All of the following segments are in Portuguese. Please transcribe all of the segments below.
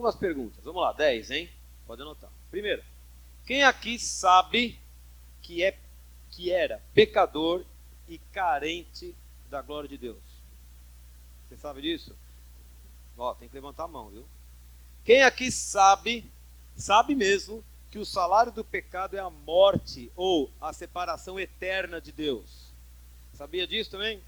algumas perguntas. Vamos lá, 10, hein? Pode anotar. Primeiro, quem aqui sabe que era pecador e carente da glória de Deus? Você sabe disso? Ó, tem que levantar a mão, viu? Quem aqui sabe mesmo, que o salário do pecado é a morte ou a separação eterna de Deus? Sabia disso também?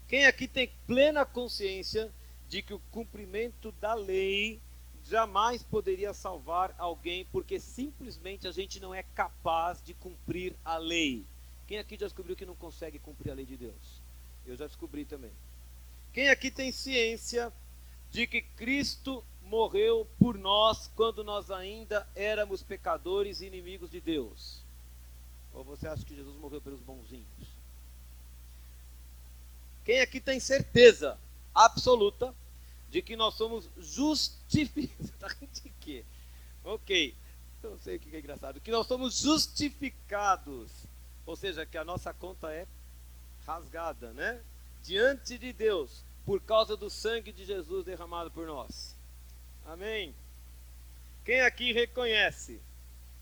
Quem aqui tem plena consciência de que o cumprimento da lei jamais poderia salvar alguém, porque simplesmente a gente não é capaz de cumprir a lei? Quem aqui já descobriu que não consegue cumprir a lei de Deus? Eu já descobri também. Quem aqui tem ciência de que Cristo morreu por nós quando nós ainda éramos pecadores e inimigos de Deus? Ou você acha que Jesus morreu pelos bonzinhos? Quem aqui tem certeza absoluta de que nós somos justificados? Tá rindo de quê? Ok, eu não sei o que é engraçado. Que nós somos justificados, ou seja, que a nossa conta é rasgada, né? Diante de Deus, por causa do sangue de Jesus derramado por nós. Amém? Quem aqui reconhece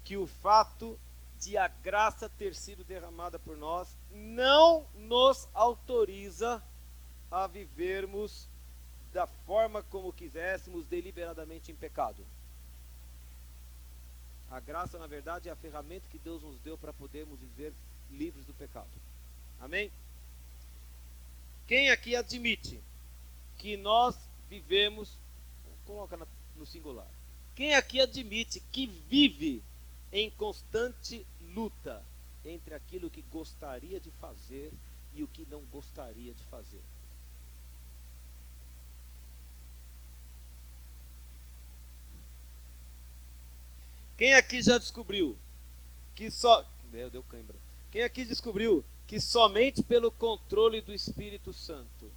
que o fato de a graça ter sido derramada por nós não nos autoriza a vivermos da forma como quiséssemos, deliberadamente em pecado? A graça, na verdade, é a ferramenta que Deus nos deu para podermos viver livres do pecado. Amém? Quem aqui admite que nós vivemos, coloca no singular, quem aqui admite que vive em constante luta entre aquilo que gostaria de fazer e o que não gostaria de fazer? Quem aqui já descobriu que só... Deu cãibra. Quem aqui descobriu que somente pelo controle do Espírito Santo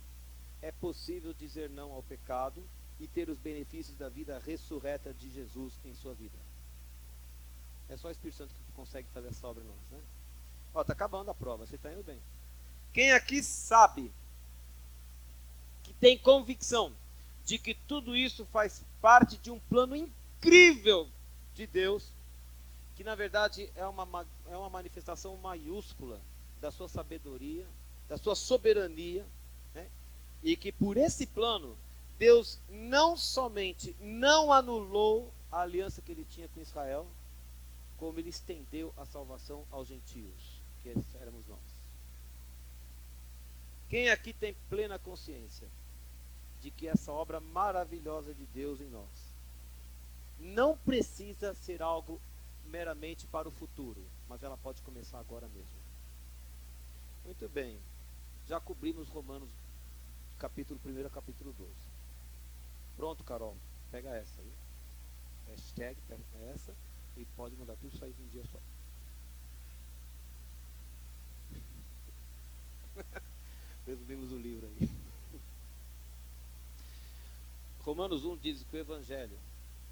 é possível dizer não ao pecado e ter os benefícios da vida ressurreta de Jesus em sua vida? É só o Espírito Santo que consegue fazer essa obra em nós, né? Ó, tá acabando a prova, você está indo bem. Quem aqui sabe, que tem convicção de que tudo isso faz parte de um plano incrível de Deus, que na verdade é uma manifestação maiúscula da sua sabedoria, da sua soberania, né? E que por esse plano, Deus não somente não anulou a aliança que ele tinha com Israel, como ele estendeu a salvação aos gentios, que éramos nós. Quem aqui tem plena consciência de que essa obra maravilhosa de Deus em nós não precisa ser algo meramente para o futuro, mas ela pode começar agora mesmo? Muito bem, já cobrimos Romanos capítulo 1 capítulo 12. Pronto, Carol, pega essa aí. Hashtag pega essa e pode mandar tudo isso aí em um dia só. Resumimos o livro aí. Romanos 1 diz que o Evangelho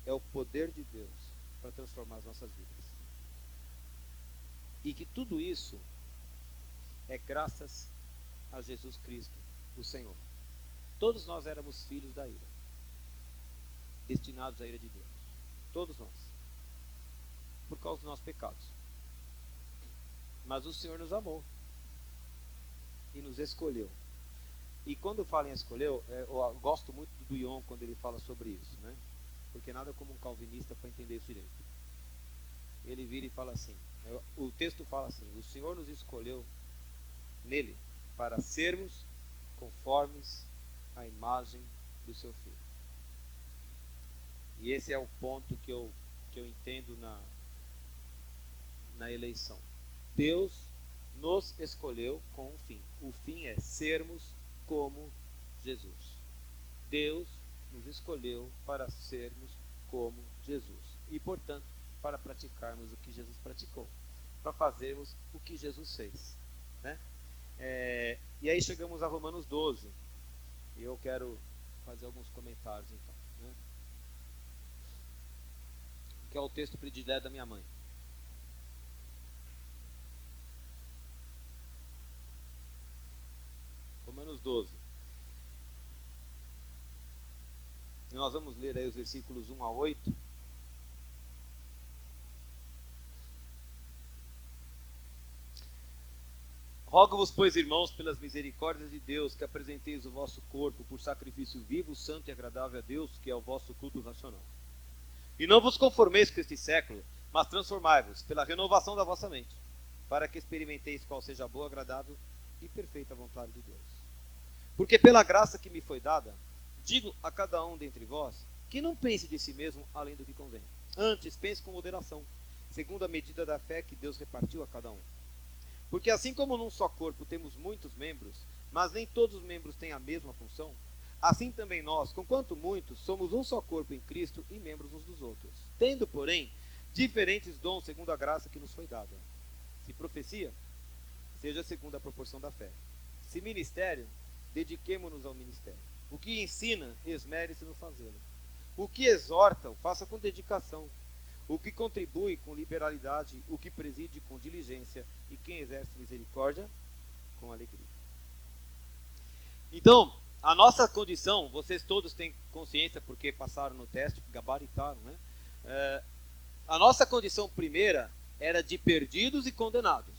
é o poder de Deus para transformar as nossas vidas. E que tudo isso é graças a Jesus Cristo, o Senhor. Todos nós éramos filhos da ira, destinados à ira de Deus. Todos nós. Por causa dos nossos pecados. Mas o Senhor nos amou e nos escolheu. E quando fala em escolheu, eu gosto muito do Ion quando ele fala sobre isso, né? Porque nada como um calvinista para entender isso direito. Ele vira e fala assim, o texto fala assim: o Senhor nos escolheu nele para sermos conformes à imagem do seu Filho. E esse é o ponto que eu entendo na eleição. Deus nos escolheu com um fim. O fim é sermos como Jesus. Deus nos escolheu para sermos como Jesus. E, portanto, para praticarmos o que Jesus praticou. Para fazermos o que Jesus fez. Né? E aí chegamos a Romanos 12. E eu quero fazer alguns comentários, então. Né? Que é o texto predileto da minha mãe. Romanos 12. E nós vamos ler aí os versículos 1 a 8. Rogo-vos, pois, irmãos, pelas misericórdias de Deus, que apresenteis o vosso corpo por sacrifício vivo, santo e agradável a Deus, que é o vosso culto racional. E não vos conformeis com este século, mas transformai-vos pela renovação da vossa mente, para que experimenteis qual seja a boa, agradável e perfeita vontade de Deus. Porque pela graça que me foi dada, digo a cada um dentre vós, que não pense de si mesmo além do que convém. Antes, pense com moderação, segundo a medida da fé que Deus repartiu a cada um. Porque assim como num só corpo temos muitos membros, mas nem todos os membros têm a mesma função, assim também nós, conquanto muitos, somos um só corpo em Cristo e membros uns dos outros. Tendo, porém, diferentes dons segundo a graça que nos foi dada. Se profecia, seja segundo a proporção da fé. Se ministério, dediquemo-nos ao ministério. O que ensina, esmere-se no fazê-lo. O que exorta, o faça com dedicação. O que contribui com liberalidade, o que preside com diligência, e quem exerce misericórdia, com alegria. Então, a nossa condição, vocês todos têm consciência, porque passaram no teste, gabaritaram, né? A nossa condição primeira era de perdidos e condenados.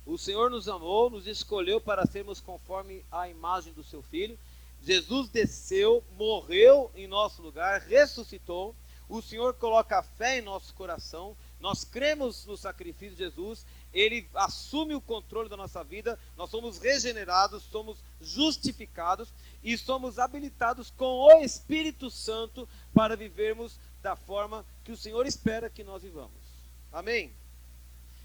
O Senhor nos amou, nos escolheu para sermos conforme a imagem do seu Filho. Jesus desceu, morreu em nosso lugar, ressuscitou. O Senhor coloca a fé em nosso coração, nós cremos no sacrifício de Jesus, Ele assume o controle da nossa vida, nós somos regenerados, somos justificados e somos habilitados com o Espírito Santo para vivermos da forma que o Senhor espera que nós vivamos. Amém?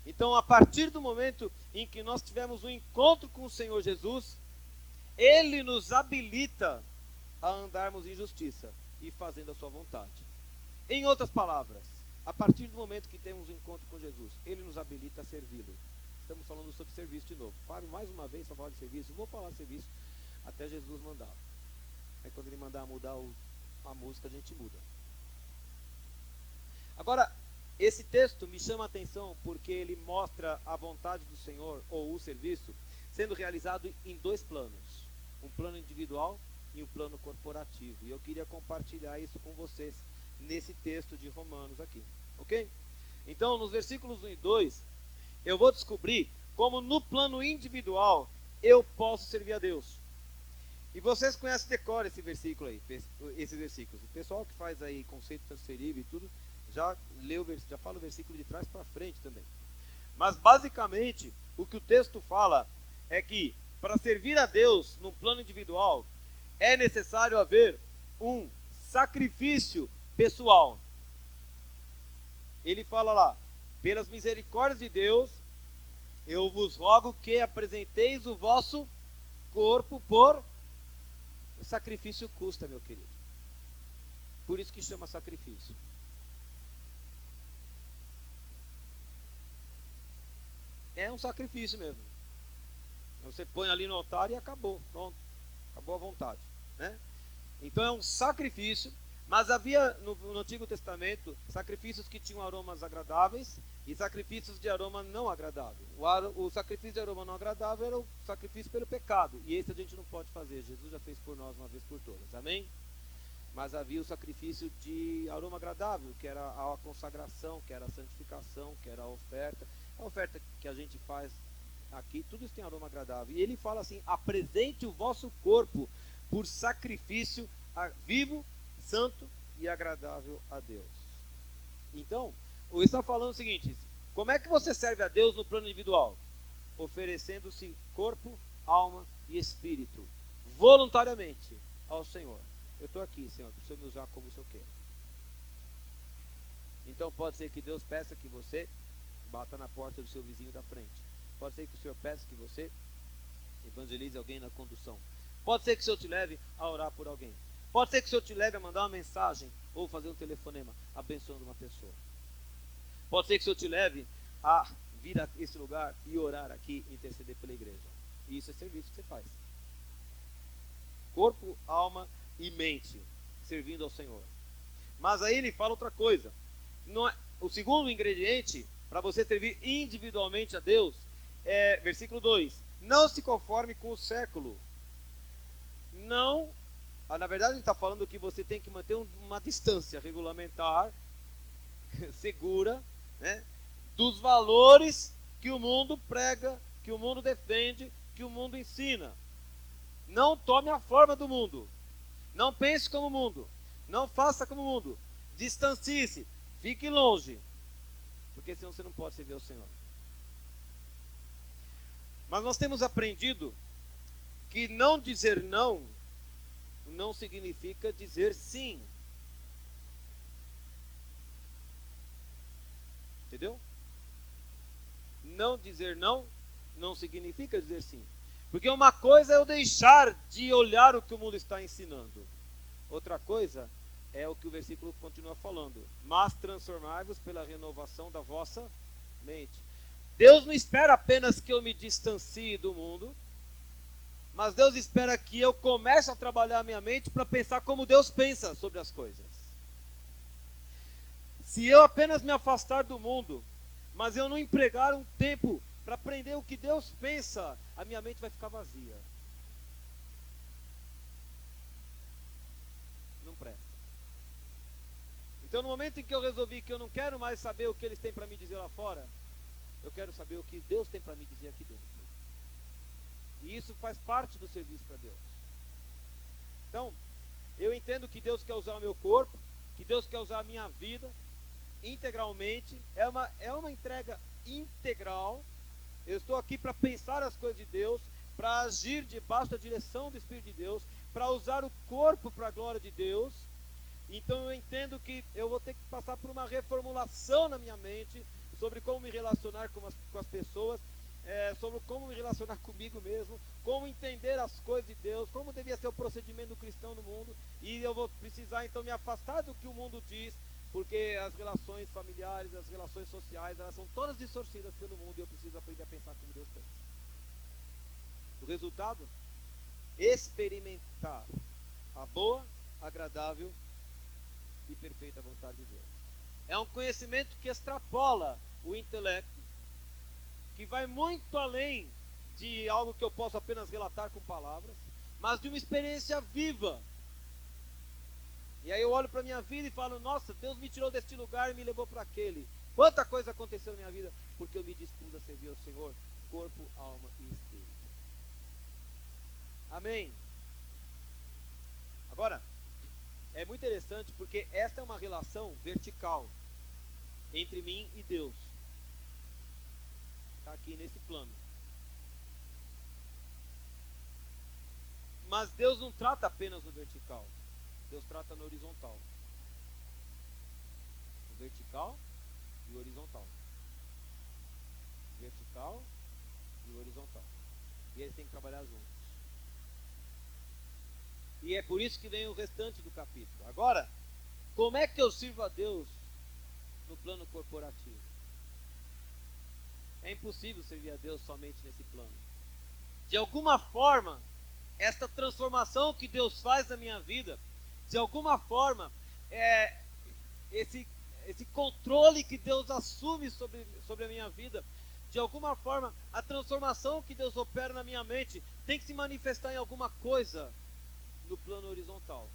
Então, a partir do momento em que nós tivemos um encontro com o Senhor Jesus, Ele nos habilita a andarmos em justiça e fazendo a sua vontade. Em outras palavras, a partir do momento que temos um encontro com Jesus, Ele nos habilita a servi-lo. Estamos falando sobre serviço de novo. Pare mais uma vez para falar de serviço. Vou falar de serviço até Jesus mandar. Aí quando Ele mandar mudar a música, a gente muda. Agora, esse texto me chama a atenção porque ele mostra a vontade do Senhor, ou o serviço, sendo realizado em dois planos. Um plano individual e um plano corporativo. E eu queria compartilhar isso com vocês nesse texto de Romanos aqui, ok? Então, nos versículos 1 e 2, eu vou descobrir como no plano individual eu posso servir a Deus. E vocês conhecem de cor esse versículo aí, esses versículos. O pessoal que faz aí conceito transferível e tudo, já fala o versículo de trás para frente também. Mas basicamente, o que o texto fala é que para servir a Deus no plano individual, é necessário haver um sacrifício pessoal. Ele fala lá, pelas misericórdias de Deus, eu vos rogo que apresenteis o vosso corpo por... O sacrifício custa, meu querido. Por isso que chama sacrifício. É um sacrifício mesmo. Você põe ali no altar e acabou. Pronto. Acabou a vontade, né? Então é um sacrifício. Mas havia no Antigo Testamento sacrifícios que tinham aromas agradáveis e sacrifícios de aroma não agradável. O sacrifício de aroma não agradável era o sacrifício pelo pecado. E esse a gente não pode fazer. Jesus já fez por nós uma vez por todas. Amém? Mas havia o sacrifício de aroma agradável, que era a consagração, que era a santificação, que era a oferta. A oferta que a gente faz aqui, tudo isso tem aroma agradável. E ele fala assim, apresente o vosso corpo por sacrifício vivo, santo e agradável a Deus. Então, ele está falando o seguinte, como é que você serve a Deus no plano individual? Oferecendo-se corpo, alma e espírito, voluntariamente ao Senhor. Eu estou aqui, Senhor, para o Senhor me usar como o Senhor quer. Então pode ser que Deus peça que você bata na porta do seu vizinho da frente. Pode ser que o Senhor peça que você evangelize alguém na condução. Pode ser que o Senhor te leve a orar por alguém. Pode ser que o Senhor te leve a mandar uma mensagem ou fazer um telefonema abençoando uma pessoa. Pode ser que o Senhor te leve a vir a esse lugar e orar aqui e interceder pela igreja. E isso é serviço que você faz. Corpo, alma e mente, servindo ao Senhor. Mas aí ele fala outra coisa. Não é, o segundo ingrediente para você servir individualmente a Deus é, versículo 2, não se conforme com o século. Não Na verdade, ele está falando que você tem que manter uma distância regulamentar, segura, né, dos valores que o mundo prega, que o mundo defende, que o mundo ensina. Não tome a forma do mundo. Não pense como o mundo. Não faça como o mundo. Distancie-se. Fique longe. Porque senão você não pode servir ao Senhor. Mas nós temos aprendido que não dizer não significa dizer sim. Entendeu? Não dizer não significa dizer sim. Porque uma coisa é eu deixar de olhar o que o mundo está ensinando. Outra coisa é o que o versículo continua falando. Mas transformai-vos pela renovação da vossa mente. Deus não espera apenas que eu me distancie do mundo, mas Deus espera que eu comece a trabalhar a minha mente para pensar como Deus pensa sobre as coisas. Se eu apenas me afastar do mundo, mas eu não empregar um tempo para aprender o que Deus pensa, a minha mente vai ficar vazia. Não presta. Então, no momento em que eu resolvi que eu não quero mais saber o que eles têm para me dizer lá fora, eu quero saber o que Deus tem para me dizer aqui dentro. E isso faz parte do serviço para Deus. Então, eu entendo que Deus quer usar o meu corpo, que Deus quer usar a minha vida integralmente. É uma entrega integral. Eu estou aqui para pensar as coisas de Deus, para agir debaixo da direção do Espírito de Deus, para usar o corpo para a glória de Deus. Então eu entendo que eu vou ter que passar por uma reformulação na minha mente sobre como me relacionar com as pessoas, sobre como me relacionar comigo mesmo, como entender as coisas de Deus, como devia ser o procedimento do cristão no mundo. E eu vou precisar então me afastar do que o mundo diz, porque as relações familiares, as relações sociais, elas são todas distorcidas pelo mundo, e eu preciso aprender a pensar como Deus pensa. O resultado? Experimentar a boa, agradável e perfeita vontade de Deus. É um conhecimento que extrapola o intelecto, que vai muito além de algo que eu posso apenas relatar com palavras, mas de uma experiência viva. E aí eu olho para a minha vida e falo, nossa, Deus me tirou deste lugar e me levou para aquele. Quanta coisa aconteceu na minha vida, porque eu me dispus a servir ao Senhor, corpo, alma e espírito. Amém? Agora, é muito interessante porque esta é uma relação vertical entre mim e Deus. Está aqui nesse plano. Mas Deus não trata apenas no vertical. Deus trata no horizontal. O vertical e o horizontal. Vertical e o horizontal. E eles têm que trabalhar juntos. E é por isso que vem o restante do capítulo. Agora, como é que eu sirvo a Deus no plano corporativo? É impossível servir a Deus somente nesse plano. De alguma forma, esta transformação que Deus faz na minha vida, de alguma forma, esse controle que Deus assume sobre a minha vida, de alguma forma, a transformação que Deus opera na minha mente tem que se manifestar em alguma coisa no plano horizontal.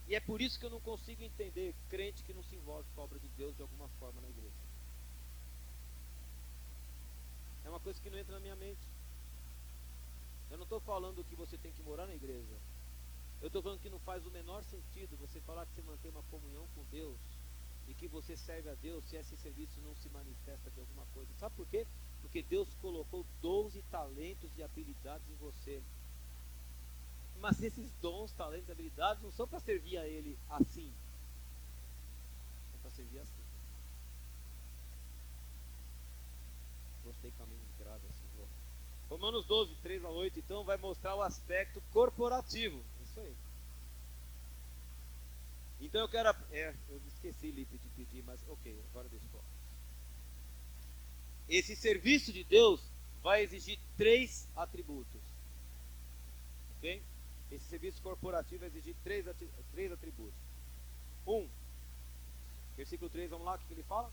E é por isso que eu não consigo entender crente que não se envolve com a obra de Deus de alguma forma na igreja. É uma coisa que não entra na minha mente. Eu não estou falando que você tem que morar na igreja. Eu estou falando que não faz o menor sentido você falar que você mantém uma comunhão com Deus e que você serve a Deus se esse serviço não se manifesta de alguma coisa. Sabe por quê? Porque Deus colocou 12 talentos e habilidades em você. Mas esses dons, talentos e habilidades não são para servir a Ele assim. São para servir assim. Gostei que também grave assim. Romanos 12, 3 a 8, então, vai mostrar o aspecto corporativo. Isso aí. Então eu quero... eu esqueci, Lipe, de pedir, mas ok, agora deixa eu falar. Esse serviço de Deus vai exigir 3 atributos. Ok? Esse serviço corporativo vai exigir 3 atributos. 1. Versículo 3, vamos lá, o que ele fala?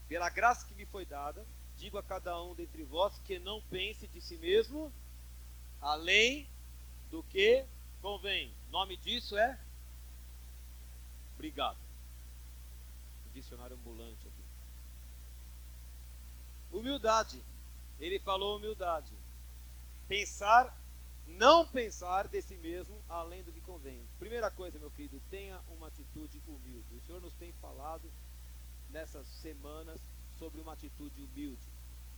Pela graça que me foi dada, digo a cada um dentre vós que não pense de si mesmo além do que convém. O nome disso é obrigado. Dicionário ambulante aqui. Humildade. Ele falou humildade. Pensar, não pensar de si mesmo além do que convém. Primeira coisa, meu querido, tenha uma atitude humilde. O Senhor nos tem falado nessas semanas sobre uma atitude humilde.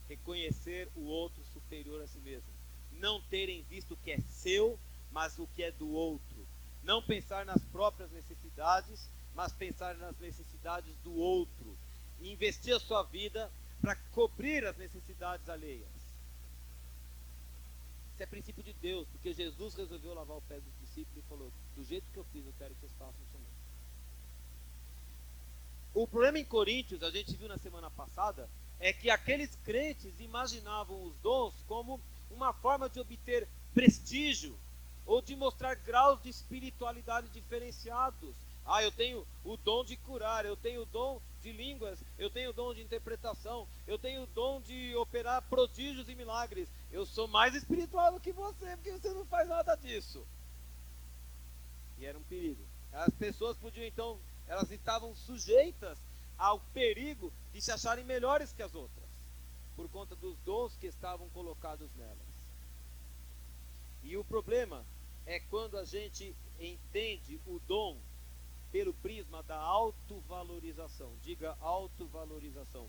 Reconhecer o outro superior a si mesmo. Não terem visto o que é seu, mas o que é do outro. Não pensar nas próprias necessidades, mas pensar nas necessidades do outro. E investir a sua vida para cobrir as necessidades alheias. Isso é princípio de Deus, porque Jesus resolveu lavar o pé dos discípulos e falou: do jeito que eu fiz, eu quero que vocês façam também. O problema em Coríntios, a gente viu na semana passada, é que aqueles crentes imaginavam os dons como uma forma de obter prestígio ou de mostrar graus de espiritualidade diferenciados. Ah, eu tenho o dom de curar, eu tenho o dom de línguas, eu tenho o dom de interpretação, eu tenho o dom de operar prodígios e milagres. Eu sou mais espiritual do que você, porque você não faz nada disso. E era um perigo. As pessoas podiam então, elas estavam sujeitas ao perigo de se acharem melhores que as outras, por conta dos dons que estavam colocados nelas. E o problema é quando a gente entende o dom pelo prisma da autovalorização. Diga autovalorização.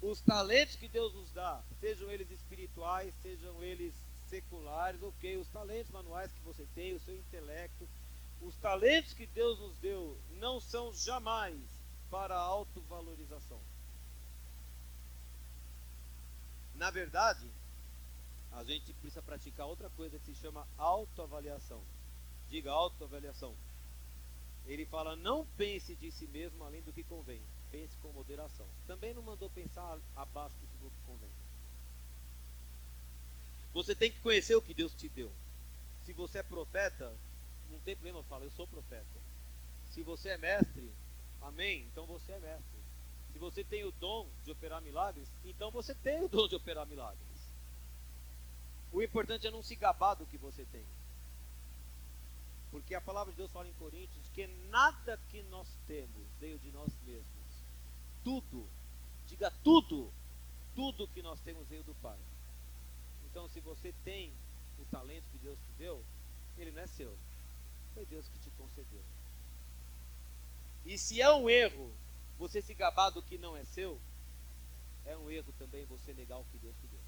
Os talentos que Deus nos dá, sejam eles espirituais, sejam eles seculares, ok, os talentos manuais que você tem, o seu intelecto, os talentos que Deus nos deu não são jamais para a autovalorização. Na verdade, a gente precisa praticar outra coisa que se chama autoavaliação. Diga autoavaliação. Ele fala: não pense de si mesmo além do que convém, pense com moderação. Também não mandou pensar abaixo do que convém. Você tem que conhecer o que Deus te deu. Se você é profeta, não tem problema, fala: eu sou profeta. Se você é mestre, amém, então você é mestre. Se você tem o dom de operar milagres, então você tem o dom de operar milagres. O importante é não se gabar do que você tem. Porque a palavra de Deus fala em Coríntios que nada que nós temos veio de nós mesmos. Tudo, diga tudo, tudo que nós temos veio do Pai. Então, se você tem o talento que Deus te deu, ele não é seu, foi Deus que te concedeu. E se é um erro você se gabar do que não é seu, é um erro também você negar o que Deus te deu.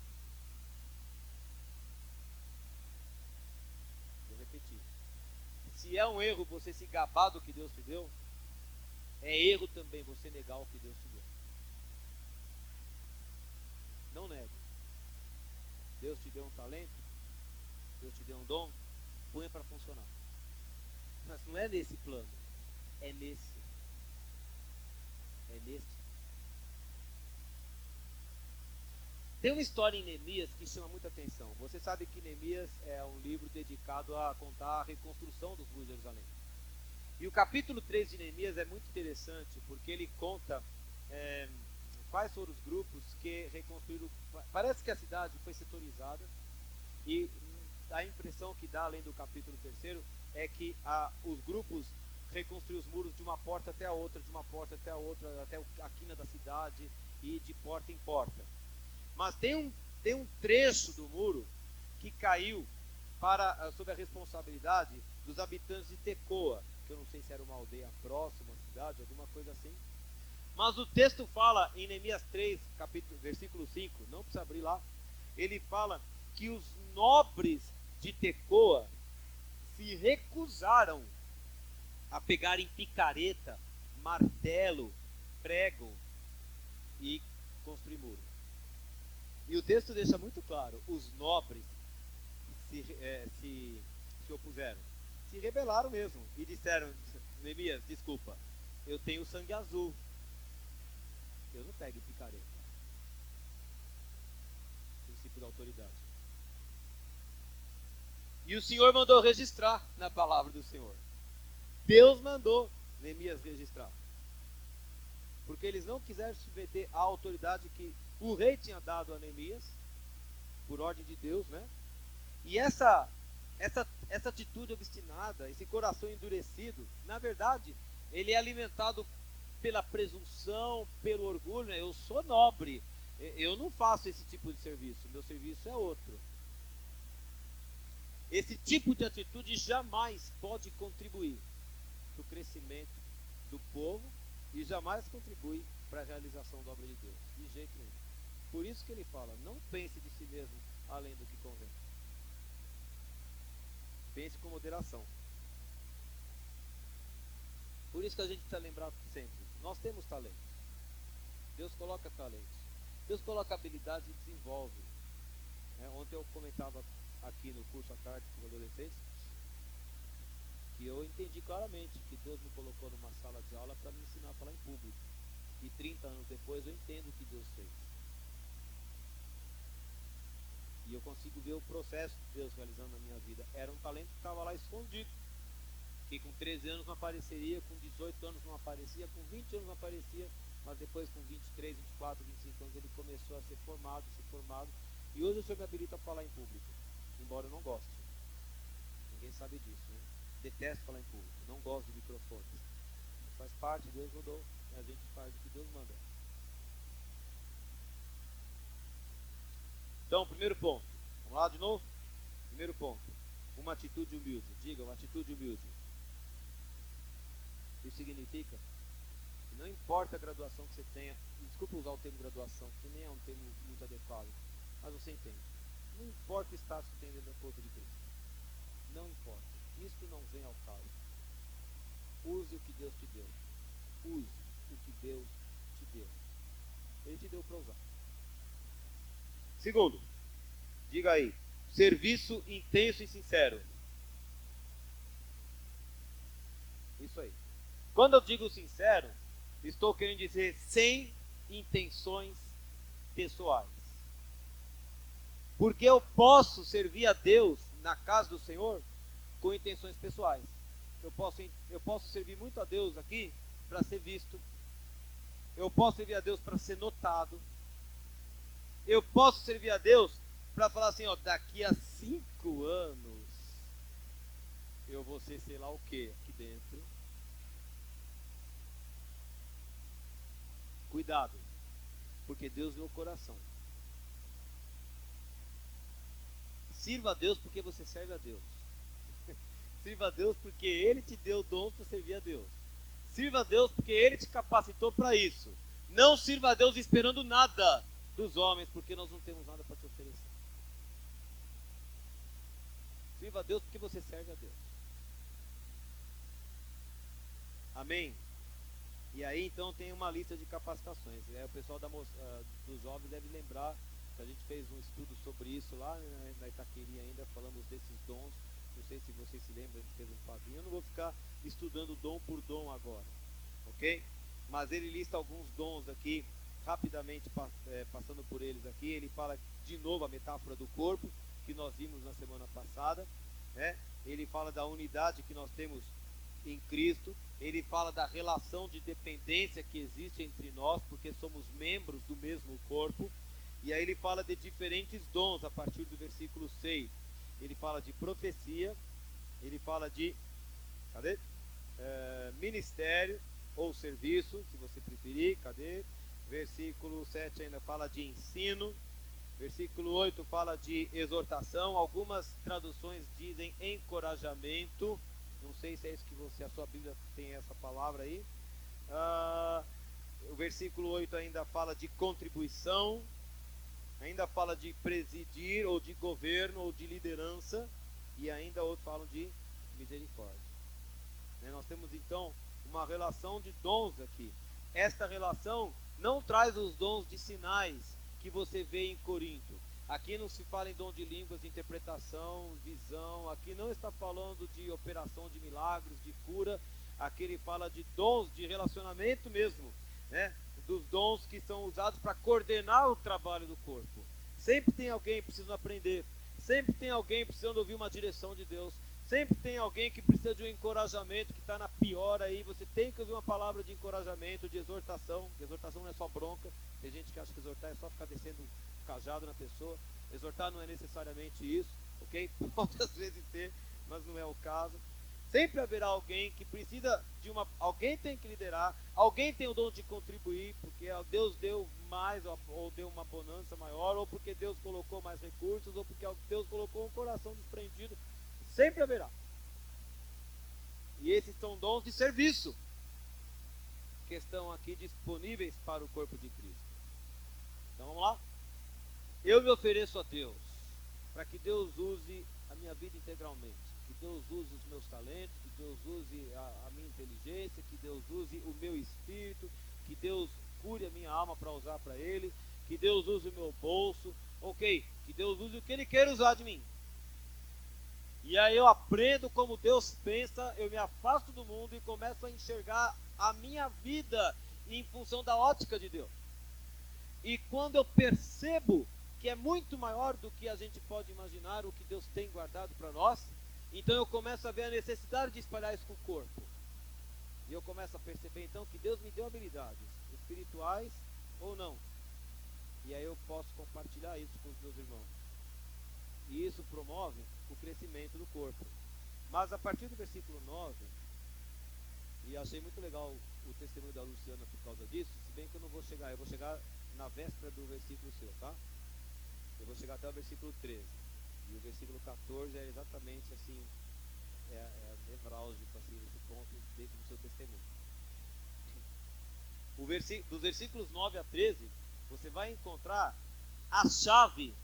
Vou repetir. Se é um erro você se gabar do que Deus te deu, é erro também você negar o que Deus te deu. Não negue. Deus te deu um talento, Deus te deu um dom, põe para funcionar. Mas não é nesse plano, é nesse. É nesse. Tem uma história em Neemias que chama muita atenção. Você sabe que Neemias é um livro dedicado a contar a reconstrução dos muros de Jerusalém. E o capítulo 3 de Neemias é muito interessante, porque ele conta quais foram os grupos que reconstruíram. Parece que a cidade foi setorizada, e a impressão que dá, além do capítulo 3, é que os grupos reconstruíram os muros de uma porta até a outra, de uma porta até a outra, até a quina da cidade, e de porta em porta. Mas tem um trecho do muro que caiu sob a responsabilidade dos habitantes de Tecoa, que eu não sei se era uma aldeia próxima, uma cidade, alguma coisa assim. Mas o texto fala em Neemias 3, versículo 5, não precisa abrir lá, ele fala que os nobres de Tecoa se recusaram a pegarem picareta, martelo, prego e construir muro. E o texto deixa muito claro: os nobres se opuseram, se rebelaram mesmo e disseram: Neemias, desculpa, eu tenho sangue azul, eu não pego picareta. Princípio da autoridade. E o Senhor mandou registrar na palavra do Senhor. Deus mandou Neemias registrar, porque eles não quiseram submeter à autoridade que o rei tinha dado a Neemias, por ordem de Deus, né? E essa atitude obstinada, esse coração endurecido, na verdade, ele é alimentado pela presunção, pelo orgulho, né? Eu sou nobre, eu não faço esse tipo de serviço, meu serviço é outro. Esse tipo de atitude jamais pode contribuir para o crescimento do povo e jamais contribui para a realização da obra de Deus, de jeito nenhum. Por isso que ele fala, não pense de si mesmo além do que convém. Pense com moderação. Por isso que a gente precisa lembrar sempre, nós temos talentos. Deus coloca talentos. Deus coloca habilidades e desenvolve. Ontem eu comentava aqui no curso à tarde com os adolescentes que eu entendi claramente que Deus me colocou numa sala de aula para me ensinar a falar em público. E 30 anos depois eu entendo o que Deus fez. E eu consigo ver o processo de Deus realizando na minha vida. Era um talento que estava lá escondido. Que com 13 anos não apareceria, com 18 anos não aparecia, com 20 anos não aparecia, mas depois com 23, 24, 25 anos ele começou a ser formado. E hoje o Senhor me habilita a falar em público, embora eu não goste. Ninguém sabe disso, né? Detesto falar em público, não gosto de microfones. Faz parte, Deus mandou, a gente faz o que Deus manda. Então, primeiro ponto, vamos lá de novo? Primeiro ponto, uma atitude humilde. Diga, uma atitude humilde. Isso significa que não importa a graduação que você tenha, desculpa usar o termo graduação, que nem é um termo muito adequado, mas você entende. Não importa o status que tem dentro do corpo de Cristo. Não importa. Isto não vem ao caso. Use o que Deus te deu. Use o que Deus te deu. Ele te deu para usar. Segundo, diga aí, serviço intenso e sincero. Isso aí. Quando eu digo sincero, estou querendo dizer sem intenções pessoais. Porque eu posso servir a Deus na casa do Senhor com intenções pessoais. Eu posso servir muito a Deus aqui para ser visto. Eu posso servir a Deus para ser notado. Eu posso servir a Deus para falar assim, ó, daqui a 5 anos eu vou ser sei lá o que aqui dentro. Cuidado, porque Deus vê o coração. Sirva a Deus porque você serve a Deus. Sirva a Deus porque Ele te deu dons para servir a Deus. Sirva a Deus porque Ele te capacitou para isso. Não sirva a Deus esperando nada dos homens, porque nós não temos nada para te oferecer. Sirva a Deus porque você serve a Deus. Amém? E aí então tem uma lista de capacitações. O pessoal dos jovens deve lembrar que a gente fez um estudo sobre isso lá, né, na Itaqueri ainda, falamos desses dons. Não sei se vocês se lembram, a gente fez um quadrinho. Eu não vou ficar estudando dom por dom agora, ok? Mas ele lista alguns dons aqui, rapidamente passando por eles aqui. Ele fala de novo a metáfora do corpo, que nós vimos na semana passada, né? Ele fala da unidade que nós temos em Cristo. Ele fala da relação de dependência que existe entre nós, porque somos membros do mesmo corpo. E aí ele fala de diferentes dons a partir do versículo 6. Ele fala de profecia, ele fala de ministério ou serviço, se você preferir. Versículo 7 ainda fala de ensino. Versículo 8 fala de exortação. Algumas traduções dizem encorajamento. Não sei se é isso que a sua Bíblia tem essa palavra aí. O versículo 8 ainda fala de contribuição. Ainda fala de presidir, ou de governo, ou de liderança. E ainda outros falam de misericórdia. Nós temos então uma relação de dons aqui. Esta relação não traz os dons de sinais que você vê em Corinto. Aqui não se fala em dom de línguas, de interpretação, visão. Aqui não está falando de operação de milagres, de cura. Aqui ele fala de dons de relacionamento mesmo, né? Dos dons que são usados para coordenar o trabalho do corpo. Sempre tem alguém precisando aprender. Sempre tem alguém precisando ouvir uma direção de Deus. Sempre tem alguém que precisa de um encorajamento, que está na pior aí. Você tem que ouvir uma palavra de encorajamento, de exortação. Exortação não é só bronca. Tem gente que acha que exortar é só ficar descendo cajado na pessoa. Exortar não é necessariamente isso. ok? Pode às vezes ter, mas não é o caso. Sempre haverá alguém que precisa de uma... Alguém tem que liderar, alguém tem o dom de contribuir, porque Deus deu mais, ou deu uma bonança maior, ou porque Deus colocou mais recursos, ou porque Deus colocou um coração desprendido. Sempre haverá. E esses são dons de serviço, que estão aqui disponíveis para o corpo de Cristo. Então vamos lá? Eu me ofereço a Deus, para que Deus use a minha vida integralmente, que Deus use os meus talentos, que Deus use a minha inteligência, que Deus use o meu espírito, que Deus cure a minha alma para usar para Ele, que Deus use o meu bolso, ok, que Deus use o que Ele quer usar de mim. E aí eu aprendo como Deus pensa, eu me afasto do mundo e começo a enxergar a minha vida em função da ótica de Deus. E quando eu percebo que é muito maior do que a gente pode imaginar o que Deus tem guardado para nós, então eu começo a ver a necessidade de espalhar isso com o corpo. E eu começo a perceber então que Deus me deu habilidades espirituais ou não. E aí eu posso compartilhar isso com os meus irmãos. E isso promove o crescimento do corpo. Mas a partir do versículo 9, e achei muito legal o testemunho da Luciana por causa disso, se bem que eu não vou chegar, eu vou chegar na véspera do versículo seu, tá? Eu vou chegar até o versículo 13. E o versículo 14 é exatamente assim, é nevrálgico assim, esse ponto dentro do seu testemunho. Dos versículos 9 a 13, você vai encontrar a chave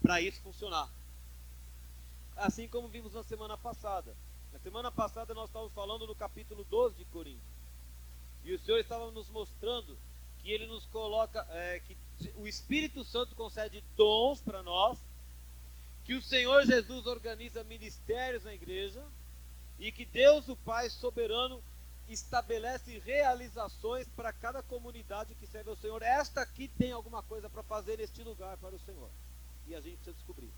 para isso funcionar. Assim como vimos na semana passada. Na semana passada nós estávamos falando no capítulo 12 de Coríntios. E o Senhor estava nos mostrando que Ele nos coloca, que o Espírito Santo concede dons para nós, que o Senhor Jesus organiza ministérios na igreja, e que Deus, o Pai soberano, estabelece realizações para cada comunidade que serve ao Senhor. Esta aqui tem alguma coisa para fazer neste lugar para o Senhor. E a gente precisa descobrir.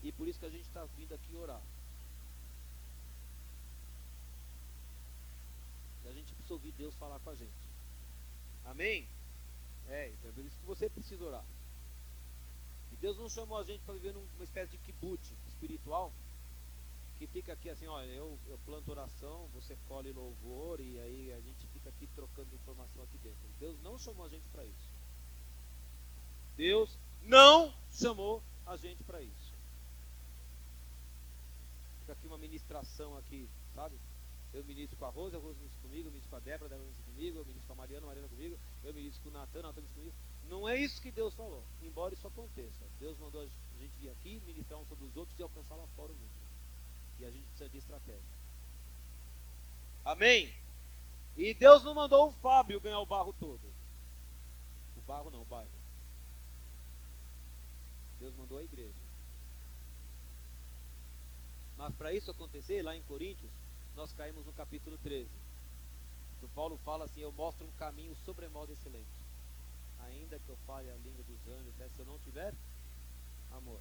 E por isso que a gente está vindo aqui orar. E a gente precisa ouvir Deus falar com a gente. Amém? Então é por isso que você precisa orar. E Deus não chamou a gente para viver numa espécie de kibbutz espiritual, que fica aqui assim, olha, eu planto oração, você colhe louvor, e aí a gente fica aqui trocando informação aqui dentro. Deus não chamou a gente para isso. Deus não chamou a gente para isso. Fica aqui uma ministração aqui, sabe? Eu ministro com a Rosa ministra comigo, eu ministro com a Débora ministra comigo, eu ministro com a Mariana comigo, eu ministro com o Natan ministra comigo. Não é isso que Deus falou, embora isso aconteça. Deus mandou a gente vir aqui, ministrar uns sobre os outros e alcançar lá fora o mundo. E a gente precisa de estratégia. Amém? E Deus não mandou o Fábio ganhar o barro todo. O barro não, o bairro. Deus mandou a igreja. Mas para isso acontecer, lá em Coríntios, nós caímos no capítulo 13. O Paulo fala assim, eu mostro um caminho sobremodo excelente. Ainda que eu fale a língua dos anjos, até se eu não tiver amor.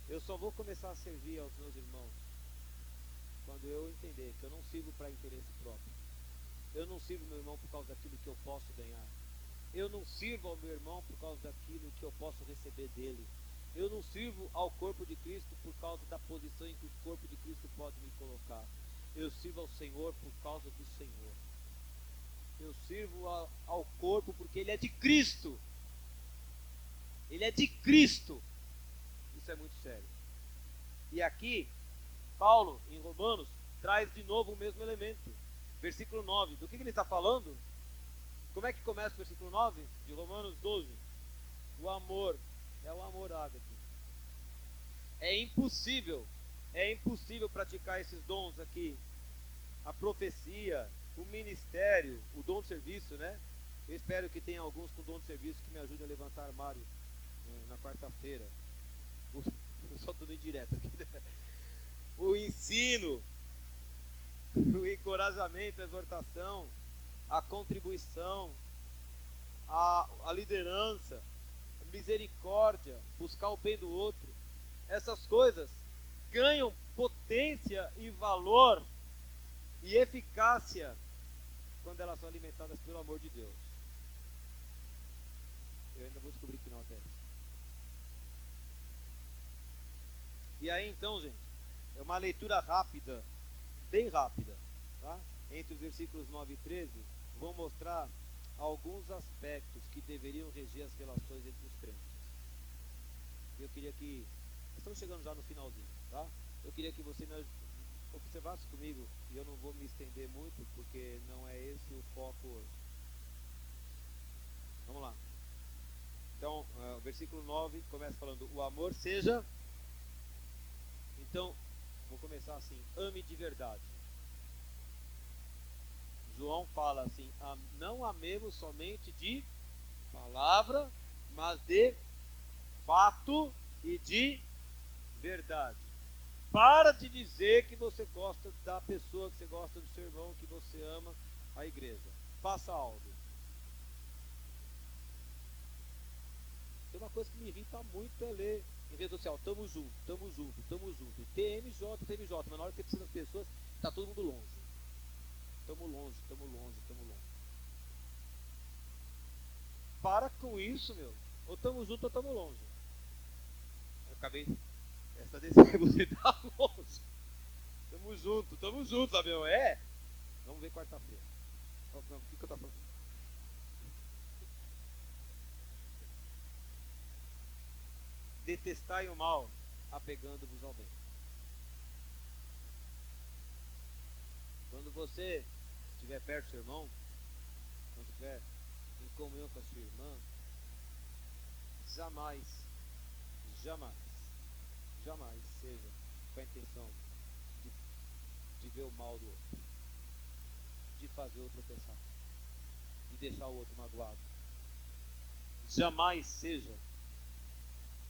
Eu só vou começar a servir aos meus irmãos quando eu entender que eu não sirvo para interesse próprio. Eu não sirvo meu irmão por causa daquilo que eu posso ganhar. Eu não sirvo ao meu irmão por causa daquilo que eu posso receber dele. Eu não sirvo ao corpo de Cristo por causa da posição em que o corpo de Cristo pode me colocar. Eu sirvo ao Senhor por causa do Senhor. Eu sirvo ao corpo porque ele é de Cristo. Ele é de Cristo. Isso é muito sério. E aqui, Paulo, em Romanos, traz de novo o mesmo elemento. Versículo 9. Do que ele está falando? Como é que começa o versículo 9 de Romanos 12? O amor. É o amor ágape. É impossível praticar esses dons aqui. A profecia, o ministério, o dom de serviço, né? Eu espero que tenha alguns com dom de serviço que me ajudem a levantar armário na quarta-feira. Só tudo indireto aqui. O ensino, o encorajamento, a exortação, a contribuição, a liderança, a misericórdia, buscar o bem do outro. Essas coisas ganham potência e valor e eficácia quando elas são alimentadas pelo amor de Deus. Eu ainda vou descobrir que não acontece. E aí então, gente, é uma leitura rápida, bem rápida, tá? Entre os versículos 9 e 13, vou mostrar alguns aspectos que deveriam reger as relações entre os crentes. Eu queria que, estamos chegando já no finalzinho, tá? Eu queria que você observasse comigo, e eu não vou me estender muito, porque não é esse o foco hoje. Vamos lá. Então, o versículo 9 começa falando: o amor seja. Então, vou começar assim: ame de verdade. João fala assim: não amemos somente de palavra, mas de fato e de verdade. Para de dizer que você gosta da pessoa, que você gosta do seu irmão, que você ama a igreja. Faça algo. Tem uma coisa que me irrita muito é ler em rede social: tamo junto, tamo junto, tamo junto. TMJ, TMJ. Mas na hora que você precisa das pessoas, tá todo mundo longe. Tamo longe, tamo longe, tamo longe. Para com isso, meu. Ou tamo junto ou tamo longe. Eu acabei. Essa decisão você tá longe. Tamo junto, sabe? É? Vamos ver quarta-feira. O que eu tô falando? Detestai o mal, apegando-vos ao bem. Quando você estiver perto do seu irmão, quando estiver em comunhão com a sua irmã, jamais, jamais, jamais seja com a intenção de ver o mal do outro, de fazer o outro pensar, de deixar o outro magoado. Jamais seja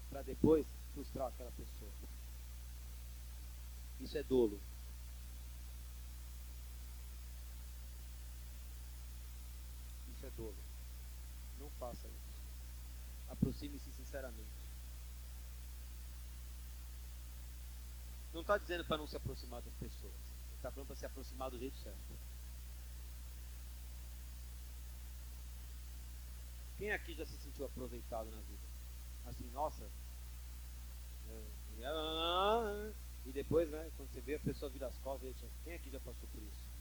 para depois frustrar aquela pessoa. Isso é dolo. Isso é dolo. Não faça isso. Aproxime-se sinceramente. Não está dizendo para não se aproximar das pessoas. Está falando para se aproximar do jeito certo. Quem aqui já se sentiu aproveitado na vida? Assim, nossa. E depois, né, quando você vê a pessoa vir as costas, quem aqui já passou por isso?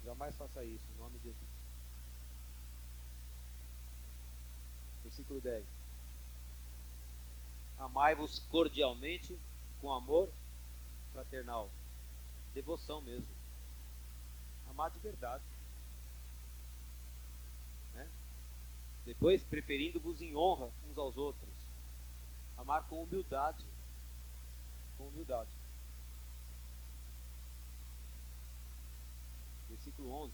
Jamais faça isso, em nome de Jesus. Versículo 10. Amai-vos cordialmente, com amor fraternal. Devoção mesmo. Amar de verdade. Né? Depois, preferindo-vos em honra uns aos outros. Amar com humildade. Com humildade. Versículo 11.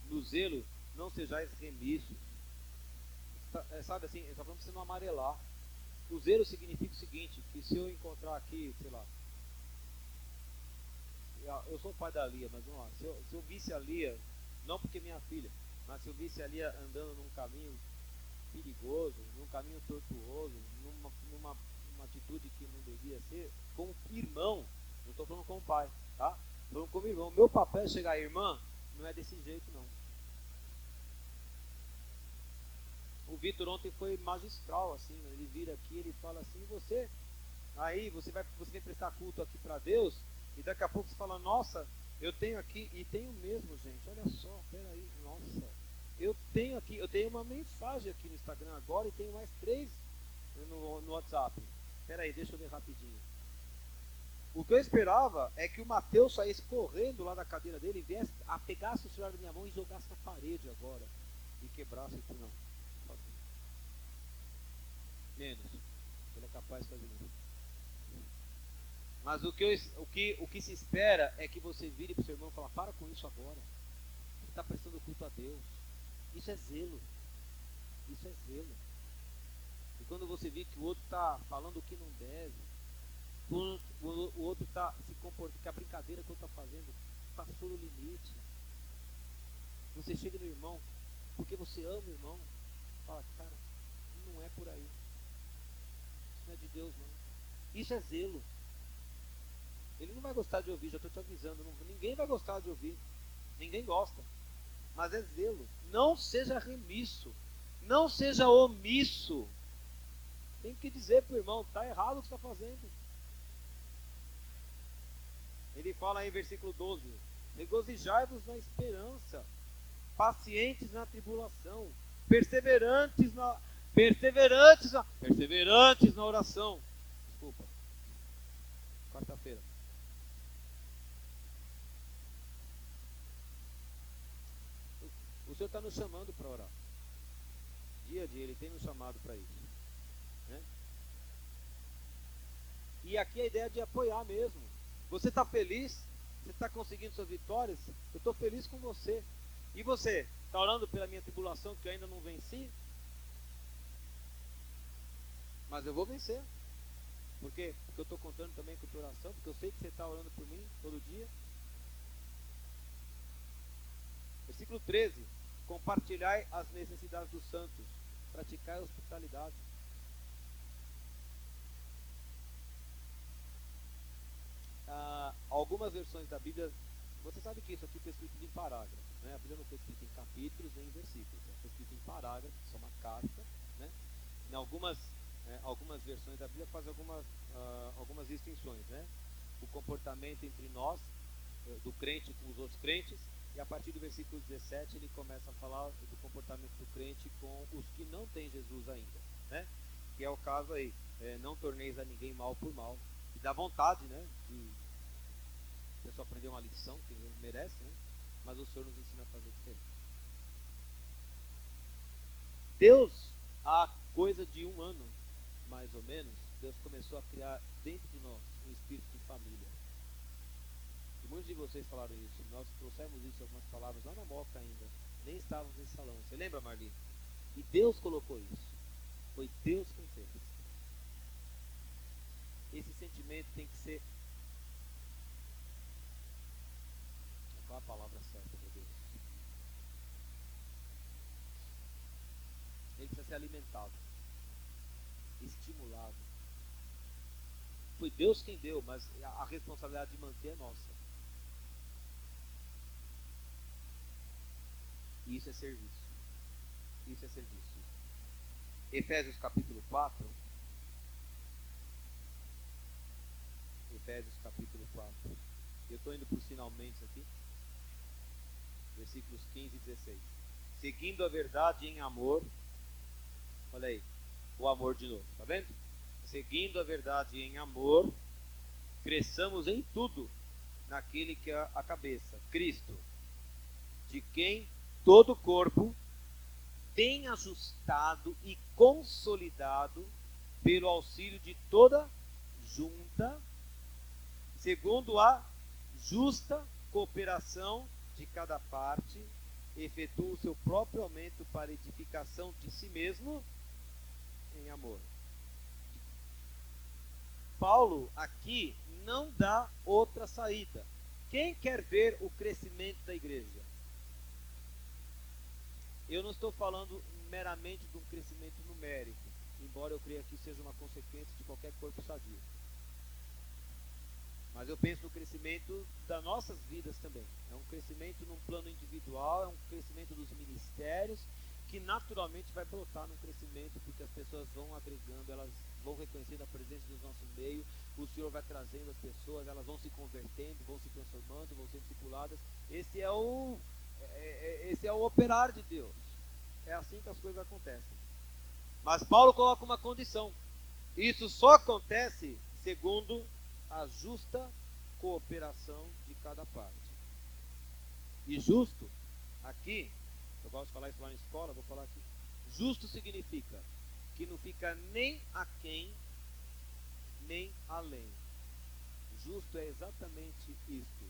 No zelo, não sejais remissos. Sabe assim, ele está falando para você não amarelar. O zelo significa o seguinte: que se eu encontrar aqui, sei lá, eu sou o pai da Lia, mas vamos lá, se eu visse a Lia, não porque é minha filha, mas se eu visse a Lia andando num caminho perigoso, num caminho tortuoso, numa atitude que não devia ser, como irmão, não estou falando como pai, tá? Estou falando como irmão. Meu papel é chegar, irmã, não é desse jeito não. O Vitor ontem foi magistral, assim, ele vira aqui, ele fala assim: você vem prestar culto aqui para Deus, e daqui a pouco você fala: nossa, eu tenho aqui, e tenho mesmo, gente, olha só, peraí, nossa, eu tenho uma mensagem aqui no Instagram agora, e tenho mais 3 no WhatsApp. Peraí, deixa eu ver rapidinho. O que eu esperava é que o Mateus saísse correndo lá da cadeira dele, e viesse, pegasse o celular da minha mão e jogasse na parede agora, e quebrasse e tudo. Não. Menos. Ele é capaz de fazer isso. Mas o que se espera é que você vire para o seu irmão e fale: para com isso agora. Você está prestando culto a Deus. Isso é zelo. Isso é zelo. E quando você vê que o outro está falando o que não deve, quando o outro está se comportando, que a brincadeira que o outro está fazendo passou do limite, você chega no irmão, porque você ama o irmão, fala: cara, não é por aí. Isso não é de Deus, não. Isso é zelo. Ele não vai gostar de ouvir, já estou te avisando. Ninguém vai gostar de ouvir. Ninguém gosta. Mas é zelo. Não seja remisso. Não seja omisso. Tem que dizer para o irmão, está errado o que está fazendo. Ele fala aí em versículo 12: regozijai-vos na esperança, pacientes na tribulação, perseverantes na oração. Desculpa, quarta-feira. O Senhor está nos chamando para orar. Dia a dia Ele tem nos chamado para isso, né? E aqui a ideia é de apoiar mesmo. Você está feliz? Você está conseguindo suas vitórias? Eu estou feliz com você. E você? Está orando pela minha tribulação que eu ainda não venci? Mas eu vou vencer. Por quê? Porque eu estou contando também com a tua oração, porque eu sei que você está orando por mim todo dia. Versículo 13: compartilhai as necessidades dos santos, praticai a hospitalidade. Algumas versões da Bíblia, você sabe que isso aqui foi escrito em parágrafos, né? A Bíblia não foi escrita em capítulos nem em versículos, ela foi escrita em parágrafos, isso é uma carta, né? Em algumas versões da Bíblia fazem algumas distinções, né? O comportamento entre nós, do crente com os outros crentes, e a partir do versículo 17 ele começa a falar do comportamento do crente com os que não têm Jesus ainda, né? Que é o caso aí, não torneis a ninguém mal por mal. E dá vontade, né? De a pessoa aprender uma lição que merece, né? Mas o Senhor nos ensina a fazer diferente. Deus, há coisa de 1 ano, mais ou menos, Deus começou a criar dentro de nós um espírito de família. E muitos de vocês falaram isso. Nós trouxemos isso, algumas palavras lá na Moca ainda. Nem estávamos nesse salão. Você lembra, Marli? E Deus colocou isso. Foi Deus quem fez. Esse sentimento tem que ser... Qual a palavra certa, meu Deus? Ele precisa ser alimentado, estimulado. Foi Deus quem deu, mas a responsabilidade de manter é nossa. E isso é serviço. Isso é serviço. Efésios capítulo 4. Efésios capítulo 4. Eu estou indo para os finalmente aqui. Versículos 15 e 16. Seguindo a verdade em amor. Olha aí. O amor de novo. Está vendo? Seguindo a verdade em amor. Cresçamos em tudo naquele que é a cabeça, Cristo, de quem todo o corpo tem ajustado e consolidado pelo auxílio de toda junta, segundo a justa cooperação de cada parte, efetua o seu próprio aumento para edificação de si mesmo em amor. Paulo aqui não dá outra saída. Quem quer ver o crescimento da igreja? Eu não estou falando meramente de um crescimento numérico, embora eu creia que seja uma consequência de qualquer corpo sadio. Mas eu penso no crescimento das nossas vidas também. É um crescimento num plano individual, é um crescimento dos ministérios, que naturalmente vai brotar num crescimento, porque as pessoas vão agregando, elas vão reconhecendo a presença do nosso meio, o Senhor vai trazendo as pessoas, elas vão se convertendo, vão se transformando, vão sendo discipuladas. Esse é o operar de Deus. É assim que as coisas acontecem. Mas Paulo coloca uma condição. Isso só acontece segundo a justa cooperação de cada parte. E justo, aqui, eu gosto de falar isso lá na escola, vou falar aqui. Justo significa que não fica nem aquém, nem além. Justo é exatamente isto.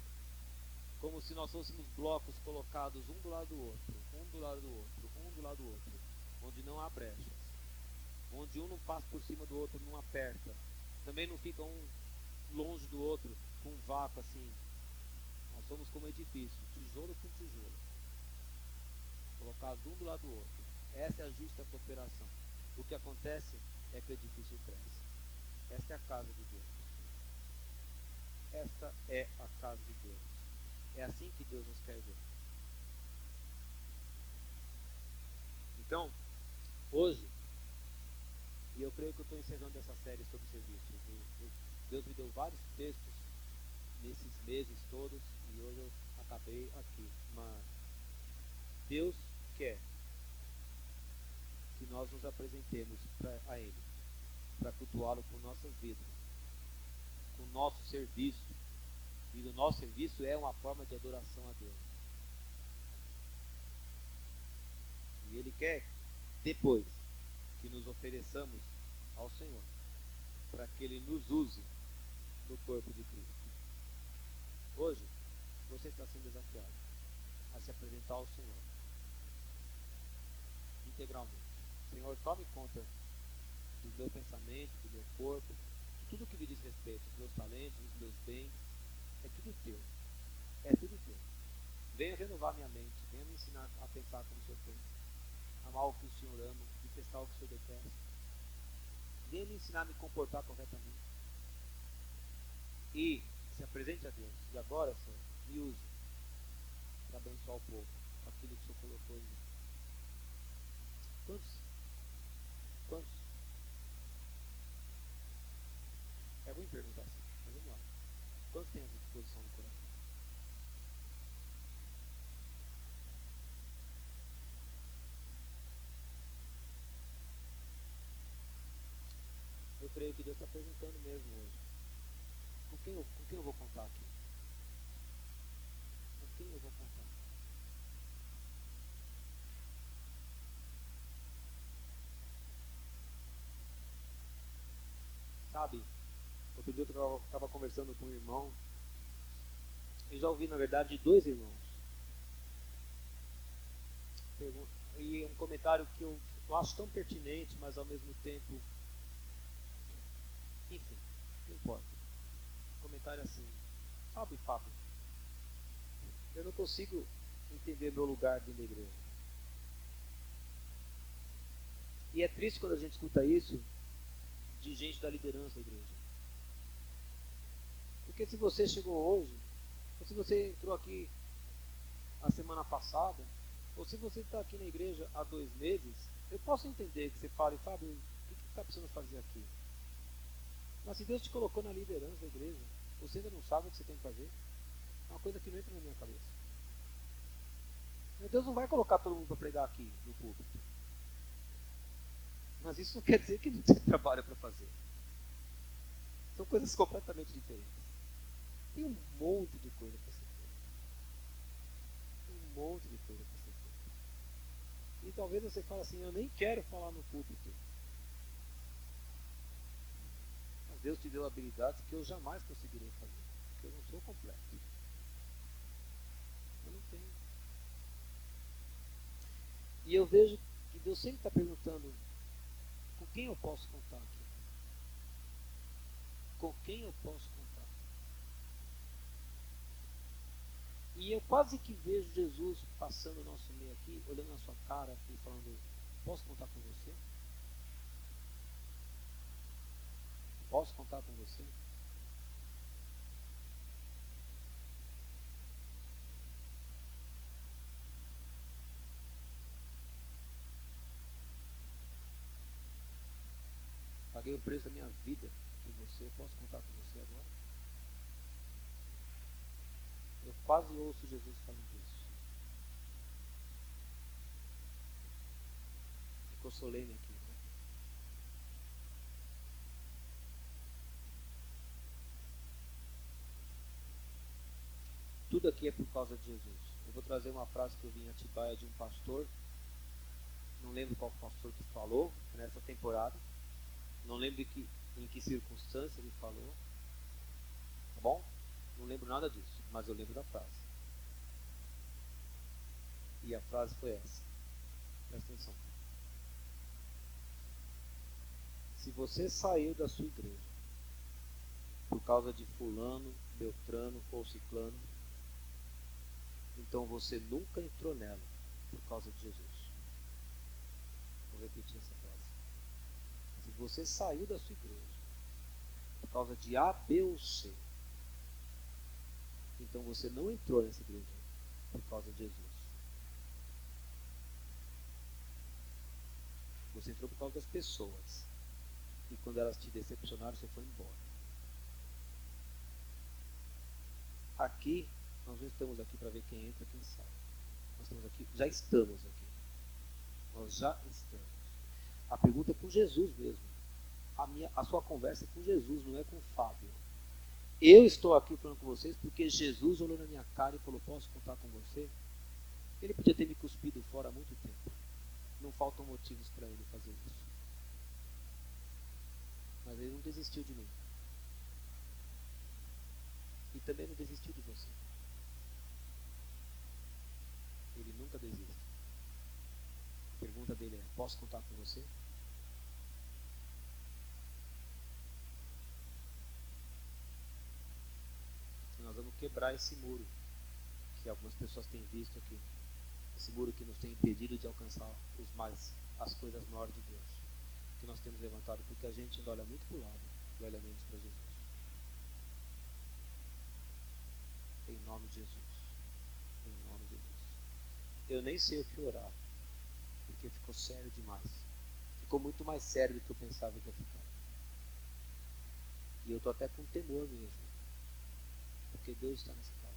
Como se nós fôssemos blocos colocados um do lado do outro, um do lado do outro, um do lado do outro, onde não há brechas, onde um não passa por cima do outro, não aperta, também não fica um longe do outro, com um vácuo assim. Nós somos como edifício, tijolo com tijolo, colocados um do lado do outro. Essa é a justa cooperação. O que acontece é que o edifício cresce. Esta é a casa de Deus. Esta é a casa de Deus. É assim que Deus nos quer ver. Então, hoje, e eu creio que eu estou encerrando essa série sobre serviço. Deus me deu vários textos nesses meses todos e hoje eu acabei aqui. Mas Deus quer que nós nos apresentemos a Ele, para cultuá-lo com nossas vidas, com o nosso serviço. E o nosso serviço é uma forma de adoração a Deus. E Ele quer, depois, que nos ofereçamos ao Senhor, para que Ele nos use no corpo de Cristo. Hoje, você está sendo desafiado a se apresentar ao Senhor integralmente. Senhor, tome conta do meu pensamento, do meu corpo, de tudo que me diz respeito, dos meus talentos, dos meus bens. É tudo teu. É tudo teu. Venha renovar minha mente. Venha me ensinar a pensar como o Senhor pensa, amar o que o Senhor ama, detestar o que o Senhor detesta. Venha me ensinar a me comportar corretamente. E se apresente a Deus. E agora, Senhor, me use para abençoar o povo, aquilo que o Senhor colocou em mim. Quantos? Quantos? É ruim perguntar assim, mas vamos lá. Quantos tem essa disposição no coração? Eu creio que Deus está perguntando mesmo hoje. Com quem eu vou contar aqui? Com quem eu vou contar? Sabe, outro dia eu estava conversando com um irmão. Eu já ouvi, na verdade, de dois irmãos. E um comentário que eu acho tão pertinente, mas ao mesmo tempo, enfim, não importa. Um comentário assim: sabe, Fábio, eu não consigo entender meu lugar dentro da igreja. E é triste quando a gente escuta isso de gente da liderança da igreja. Porque se você chegou hoje, ou se você entrou aqui a semana passada, ou se você está aqui na igreja há 2 meses, eu posso entender que você fale: Fábio, o que você está precisando fazer aqui? Mas se Deus te colocou na liderança da igreja, você ainda não sabe o que você tem que fazer? É uma coisa que não entra na minha cabeça. Deus não vai colocar todo mundo para pregar aqui no púlpito. Mas isso não quer dizer que não tem trabalho para fazer. São coisas completamente diferentes. Tem um monte de coisa para ser feita. Tem um monte de coisa para ser feita. E talvez você fale assim: eu nem quero falar no púlpito. Mas Deus te deu habilidades que eu jamais conseguirei fazer. Porque eu não sou completo. Eu não tenho. E eu vejo que Deus sempre está perguntando: com quem eu posso contar aqui? Com quem eu posso contar? E eu quase que vejo Jesus passando o nosso meio aqui, olhando na sua cara e falando: posso contar com você? Posso contar com você? Paguei o preço da minha vida por você, eu posso contar com você agora? Eu quase ouço Jesus falando isso. Ficou solene aqui, né? Tudo aqui é por causa de Jesus. Eu vou trazer uma frase que eu vi em Atibaia de um pastor. Não lembro qual pastor que falou nessa temporada. Não lembro em que circunstância ele falou. Tá bom? Não lembro nada disso, mas eu lembro da frase. E a frase foi essa. Presta atenção. Se você saiu da sua igreja por causa de fulano, beltrano ou ciclano, então você nunca entrou nela por causa de Jesus. Vou repetir essa frase. Se você saiu da sua igreja por causa de A, B ou C, então você não entrou nessa igreja por causa de Jesus. Você entrou por causa das pessoas. E quando elas te decepcionaram, você foi embora. Aqui, nós não estamos aqui para ver quem entra e quem sai. Nós estamos aqui, já estamos aqui. Nós já estamos. A pergunta é com Jesus mesmo. A sua conversa é com Jesus, não é com o Fábio. Eu estou aqui falando com vocês porque Jesus olhou na minha cara e falou: posso contar com você? Ele podia ter me cuspido fora há muito tempo. Não faltam motivos para ele fazer isso. Mas ele não desistiu de mim. E também não desistiu de você. Ele nunca desiste. A pergunta dele é: posso contar com você? E nós vamos quebrar esse muro que algumas pessoas têm visto aqui. Esse muro que nos tem impedido de alcançar as coisas maiores de Deus. Que nós temos levantado porque a gente ainda olha muito para o lado e olha menos para Jesus. Em nome de Jesus. Em nome de Jesus. Eu nem sei o que orar, porque ficou sério demais. Ficou muito mais sério do que eu pensava que ia ficar. E eu estou até com temor mesmo, porque Deus está nessa casa.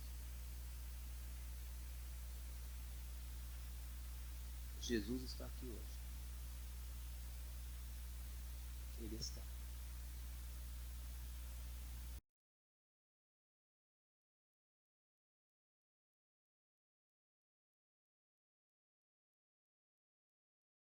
Jesus está aqui hoje. Ele está.